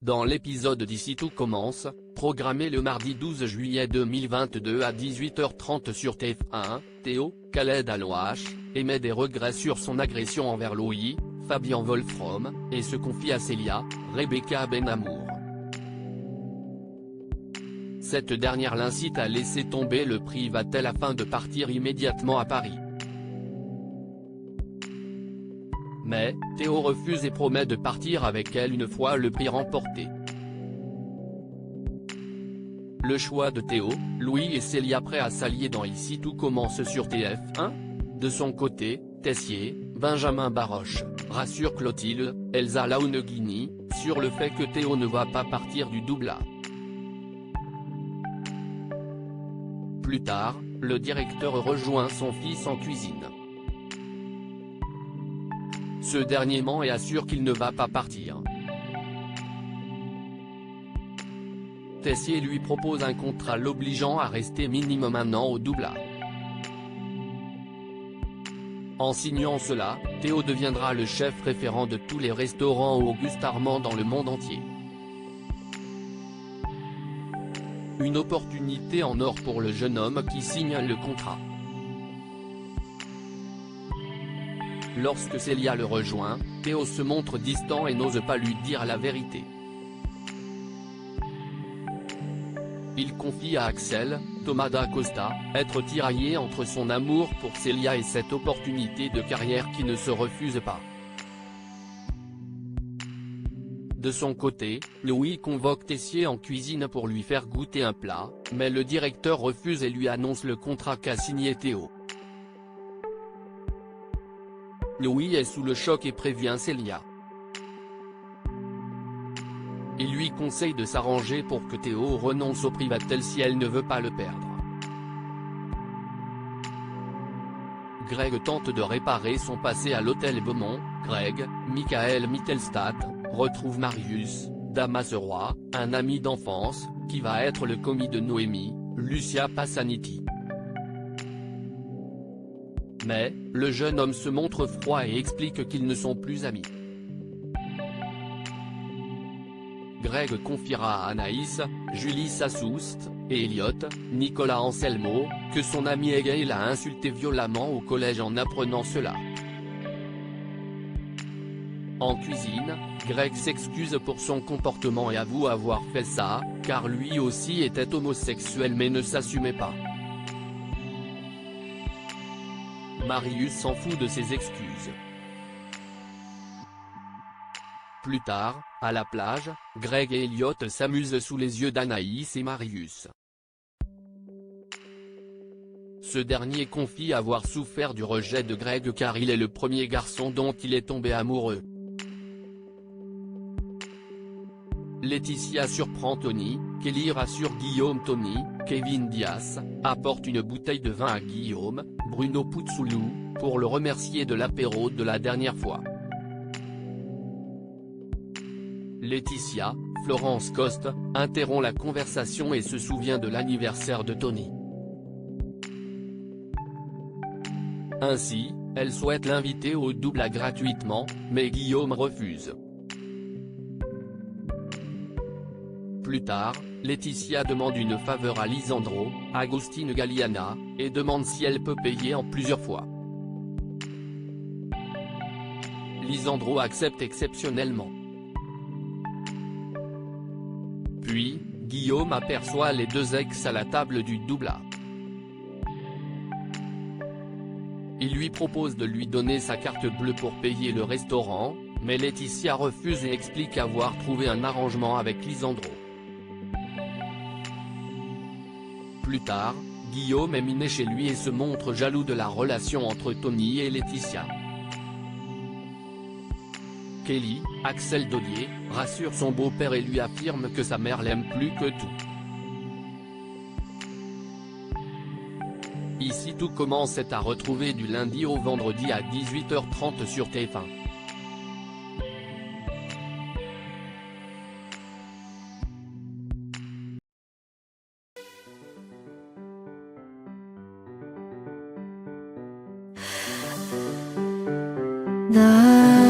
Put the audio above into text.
Dans l'épisode d'Ici tout commence, programmé le mardi 12 juillet 2022 à 18h30 sur TF1, Théo, Khaled Alouache, émet des regrets sur son agression envers Louis, Fabian Wolfrom, et se confie à Célia, Rebecca Benhamour. Cette dernière l'incite à laisser tomber le prive-t-elle afin de partir immédiatement à Paris. Mais, Théo refuse et promet de partir avec elle une fois le prix remporté. Le choix de Théo, Louis et Célia prêts à s'allier dans Ici tout commence sur TF1. De son côté, Tessier, Benjamin Baroche, rassure Clotilde, Elsa Launeguini, sur le fait que Théo ne va pas partir du Doubla. Plus tard, le directeur rejoint son fils en cuisine. Ce dernier ment et assure qu'il ne va pas partir. Tessier lui propose un contrat l'obligeant à rester minimum 1 an au Doubla. En signant cela, Théo deviendra le chef référent de tous les restaurants Auguste Armand dans le monde entier. Une opportunité en or pour le jeune homme qui signe le contrat. Lorsque Célia le rejoint, Théo se montre distant et n'ose pas lui dire la vérité. Il confie à Axel, Thomas da Costa, être tiraillé entre son amour pour Célia et cette opportunité de carrière qui ne se refuse pas. De son côté, Louis convoque Tessier en cuisine pour lui faire goûter un plat, mais le directeur refuse et lui annonce le contrat qu'a signé Théo. Louis est sous le choc et prévient Célia. Il lui conseille de s'arranger pour que Théo renonce au prive-t-elle si elle ne veut pas le perdre. Greg tente de réparer son passé à l'hôtel Beaumont. Greg, Michael Mittelstadt, retrouve Marius, Damas Roy, un ami d'enfance, qui va être le commis de Noémie, Lucia Passaniti. Mais, le jeune homme se montre froid et explique qu'ils ne sont plus amis. Greg confiera à Anaïs, Julie Sassoust, et Elliot, Nicolas Anselmo, que son ami Egay l'a insulté violemment au collège en apprenant cela. En cuisine, Greg s'excuse pour son comportement et avoue avoir fait ça, car lui aussi était homosexuel mais ne s'assumait pas. Marius s'en fout de ses excuses. Plus tard, à la plage, Greg et Elliot s'amusent sous les yeux d'Anaïs et Marius. Ce dernier confie avoir souffert du rejet de Greg car il est le premier garçon dont il est tombé amoureux. Laetitia surprend Tony, Kelly rassure Guillaume. Tony, Kevin Dias, apporte une bouteille de vin à Guillaume, Bruno Puzzolou, pour le remercier de l'apéro de la dernière fois. Laetitia, Florence Coste, interrompt la conversation et se souvient de l'anniversaire de Tony. Ainsi, elle souhaite l'inviter au Doubla gratuitement, mais Guillaume refuse. Plus tard, Laetitia demande une faveur à Lisandro, Agostine Galliana, et demande si elle peut payer en plusieurs fois. Lisandro accepte exceptionnellement. Puis, Guillaume aperçoit les deux ex à la table du Doubla. Il lui propose de lui donner sa carte bleue pour payer le restaurant, mais Laetitia refuse et explique avoir trouvé un arrangement avec Lisandro. Plus tard, Guillaume est miné chez lui et se montre jaloux de la relation entre Tony et Laetitia. Kelly, Axel Dodier, rassure son beau-père et lui affirme que sa mère l'aime plus que tout. Ici tout commence est à retrouver du lundi au vendredi à 18h30 sur TF1. The